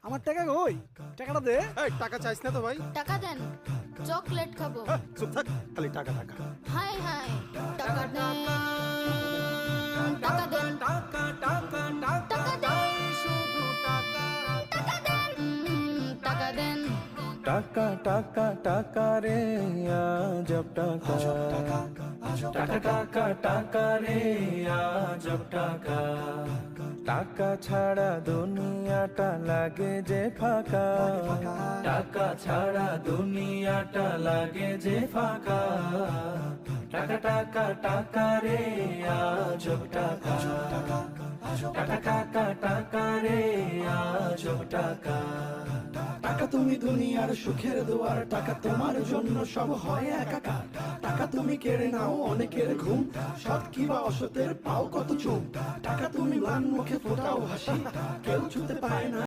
আমার টাকা কই? টাকাটা দে। এই টাকা চাইছ না তো ভাই? টাকা দেন, চকলেট খাবো। চুপ থাক, খালি টাকা টাকা। হাই হাই, টাকা দেন, টাকা দেন, টাকা দেন, শুধু টাকা, টাকা দেন, টাকা দেন। টাকা টাকা টাকা রে আজব টাকা, টাকা টাকা টাকা রে আজব টাকা, টাকা ছাড়া দুনিয়াটা লাগে যে ফাঁকা, টাকা ছাড়া দুনিয়াটা লাগে যে ফাঁকা, টাকা টাকা টাকা রে আজব টাকা, টাকা টাকা টাকা রে আজব টাকা। টাকা তুমি দুনিয়ার সুখের দুয়ার, টাকা তোমার জন্য সব হয় একাকার, টাকা তুমি কেড়ে নাও অনেকের ঘুম, সৎ কিবা অসতের পাও কত চুম, টাকা তুমি ম্লান মুখে ফোটাও হাসি, কেউ ছুতে পায় না